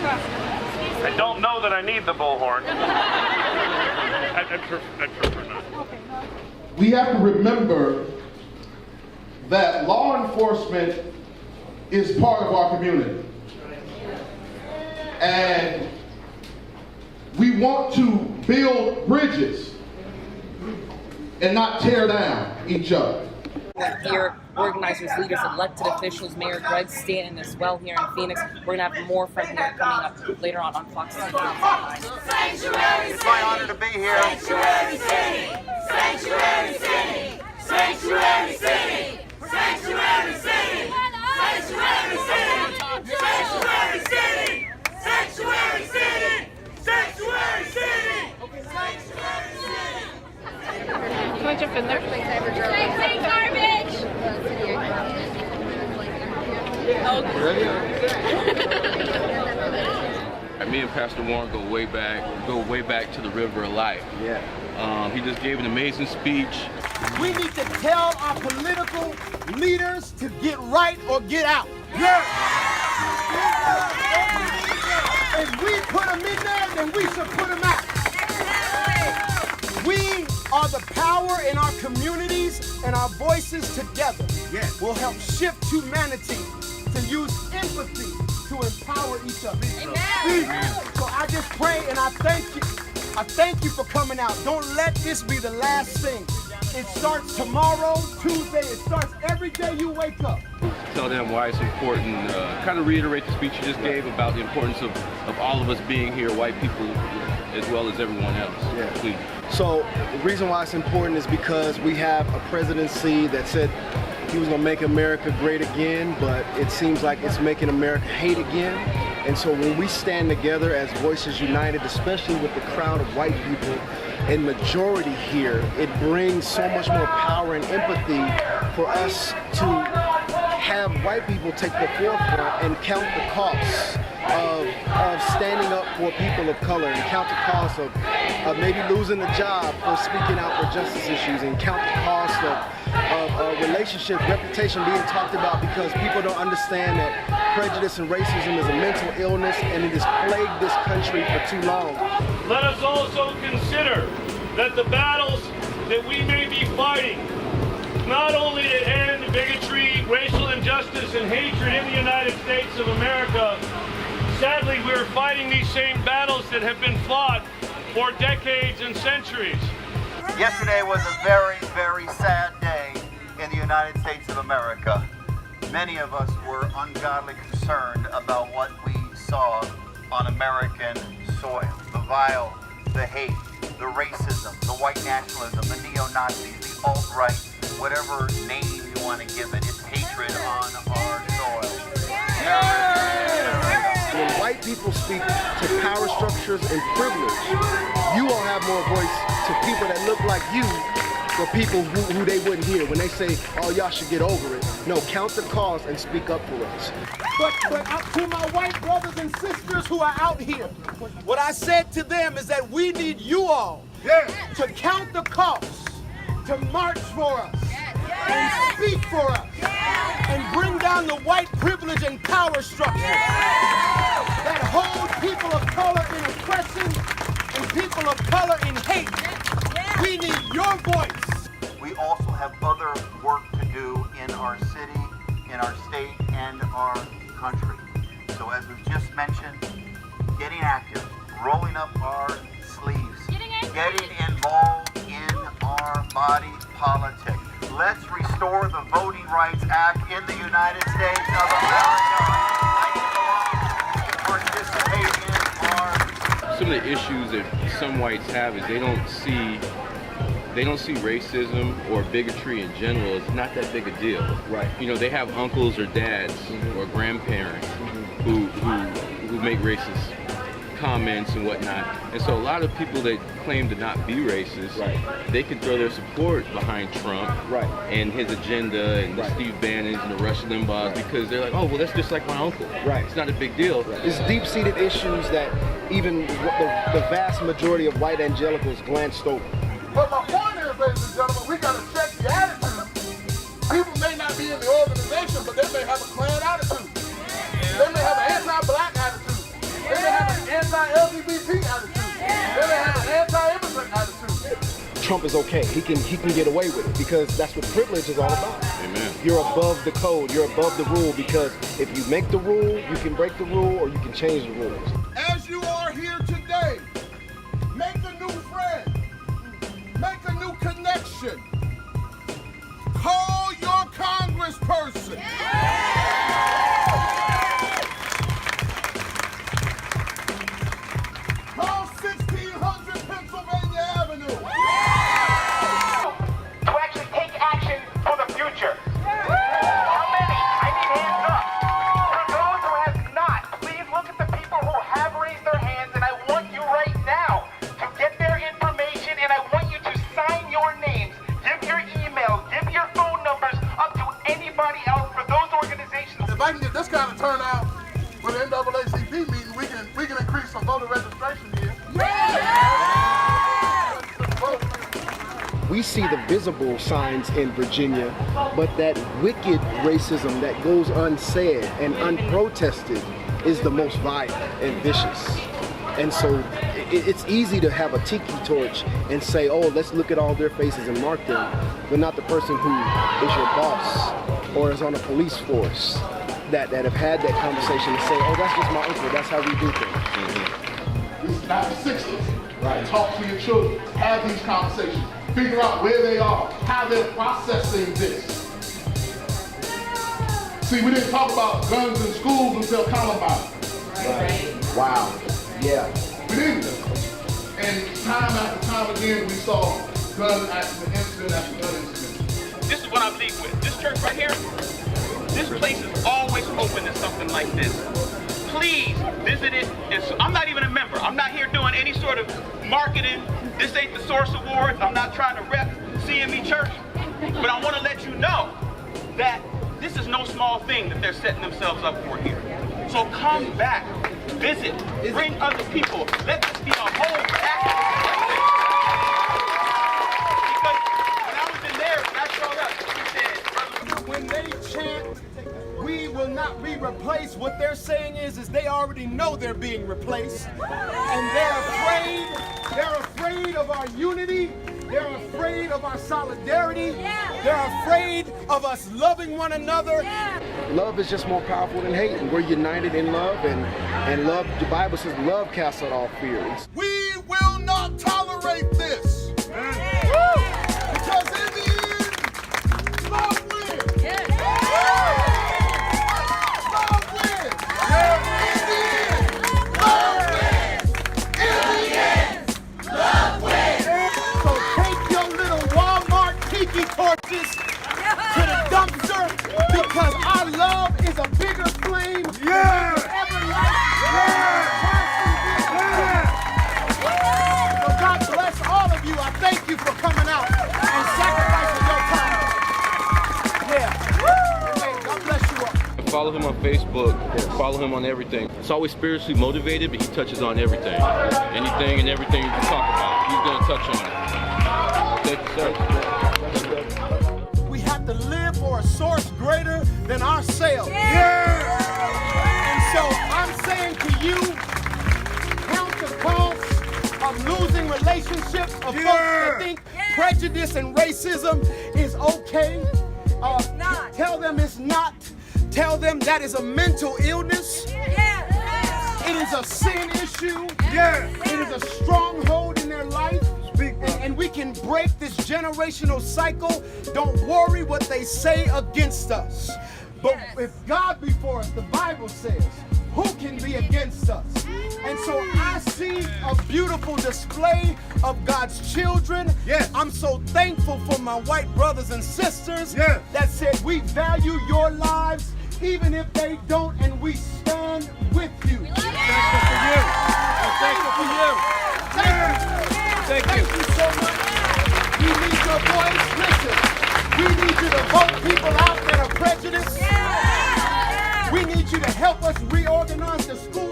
I don't know that I need the bullhorn. I'd prefer not. We have to remember that law enforcement is part of our community. And we want to build bridges and not tear down each other. Here, organizers, leaders, elected officials, Mayor Greg Stanton as well here in Phoenix. We're going to have more from here coming up later on Fox TV. Sanctuary City. It's my honor to be here. Sanctuary City. Sanctuary City. Sanctuary City. Sanctuary City. Sanctuary City. Sanctuary City. Sanctuary City. Sanctuary City. Sanctuary City. Can I jump in there? Take garbage. Me and Pastor Warren go way back to the River of Life. Yeah. He just gave an amazing speech. We need to tell our political leaders to get right or get out. Yeah. If we put them in there, then we should put them out. We are the power in our communities, and our voices together will help shift humanity to use empathy to empower each other. Amen. So I just pray and I thank you. I thank you for coming out. Don't let this be the last thing. It starts tomorrow, Tuesday. It starts every day you wake up. Tell them why it's important. Kind of reiterate the speech you just gave about the importance of all of us being here, white people as well as everyone else. Yeah. Please. So the reason why it's important is because we have a presidency that said he was going to make America great again, but it seems like it's making America hate again. And so when we stand together as voices united, especially with the crowd of white people in majority here, it brings so much more power and empathy for us to have white people take the forefront and count the costs of standing up for people of color, and count the cost of maybe losing a job for speaking out for justice issues, and count the cost of relationship, reputation being talked about, because people don't understand that prejudice and racism is a mental illness and it has plagued this country for too long. Let us also consider that the battles that we may be fighting, not only to end bigotry, racial injustice, and hatred in the United States of America, sadly we're fighting these same battles that have been fought for decades and centuries. Yesterday was a very, very sad day in the United States of America. Many of us were ungodly concerned about what we saw on American soil. The vile, the hate, the racism, the white nationalism, the neo-Nazis, the alt-right, whatever name you want to give it, it's hatred on our soil. When white people speak to power structures and privilege, you all have more voice to people that look like you, for people who they wouldn't hear when they say, oh, y'all should get over it. No, count the cost and speak up for us. But to my white brothers and sisters who are out here, what I said to them is that we need you all to count the cost, to march for us, and speak for us, and bring down the white privilege and power structure that hold people of color in oppression and people of color in hate. We need your voice. We also have other work to do in our city, in our state, and our country. So as we've just mentioned, getting active, rolling up our sleeves, getting involved in our body politic. Let's restore the Voting Rights Act in the United States of America. Participate in our... Some of the issues that some whites have is they don't see racism or bigotry in general as not that big a deal. Right. You know, they have uncles or dads or grandparents who make racist comments and whatnot. And so a lot of people that claim to not be racist, they can throw their support behind Trump and his agenda and the Steve Bannons and the Rush Limbaughs because they're like, oh, well, that's just like my uncle. Right. It's not a big deal. It's deep-seated issues that even the vast majority of white evangelicals glanced over. But my point is, ladies and gentlemen, we got to check the attitude. People may not be in the organization, but they may have a Klan attitude. They may have an anti-black attitude. They LGBT attitude. Then they have an anti-immigrant attitude. Trump is okay. He can get away with it because that's what privilege is all about. Amen. You're above the code. You're above the rule because if you make the rule, you can break the rule or you can change the rules. As you are here today, make a new friend. Make a new connection. Call your congressperson. Call 1600 Pennsylvania Avenue. To actually take action for the future. How many? I need hands up. For those who have not, please look at the people who have raised their hands, and I want you right now to get their information, and I want you to sign your names, give your emails, give your phone numbers up to anybody else for those organizations. If I can get this kind of turnout for the NAACP meeting, we can increase some voter registration here. We see the visible signs in Virginia, but that wicked racism that goes unsaid and unprotested is the most violent and vicious. And so it's easy to have a tiki torch and say, oh, let's look at all their faces and mark them, but not the person who is your boss or is on a police force that have had that conversation and say, oh, that's just my uncle, that's how we do things. This is not the 60s. Right. Talk to your children, have these conversations, figure out where they are, how they're processing this. See, we didn't talk about guns in schools until Columbine. Right. Wow. Yeah. We didn't. And time after time again, we saw gun accident, incident after gun incident. This is what I leave with. This church right here, this place is always open to something like this. Please visit it. I'm not even a member. I'm not here doing any sort of marketing. This ain't the Source Awards. I'm not trying to rep CME Church. But I want to let you know that this is no small thing that they're setting themselves up for here. So come back, visit, bring other people. Let this be a whole package. Because when I was in there, when I showed up, he said, When they chant, we will not be replaced, what they're saying is they already know they're being replaced. And they're afraid of our unity. They're afraid of our solidarity. They're afraid of us loving one another. Love is just more powerful than hate, and we're united in love, and love, the Bible says love casts out all fears. We will not tolerate this. Because in the end, love wins. Love wins. In the end, love wins. In the end, love wins. So take your little Walmart tiki torches to the dumpster, because our love is a bigger flame than ever So God bless all of you. I thank you for coming out and sacrificing your time. Hey, God bless you all. Follow him on Facebook, follow him on everything. It's always spiritually motivated, but he touches on everything. Anything and everything you can talk about, he's gonna touch on it. Thank you, sir. We have to live for a source greater than ourselves. And so I'm saying to you, count the cost of losing relationships of folks that think prejudice and racism is okay. Tell them it's not. Tell them that is a mental illness. It is a sin issue. It is a stronghold in their life. And we can break this generational cycle. Don't worry what they say against us. But if God be for us, the Bible says, who can be against us? And so I see a beautiful display of God's children. I'm so thankful for my white brothers and sisters that said we value your lives even if they don't, and we stand with you. Thankful for you. Thankful for you. Thank you so much. We need your voice. Listen, we need you to vote people out that are prejudiced. We need you to help us reorganize the school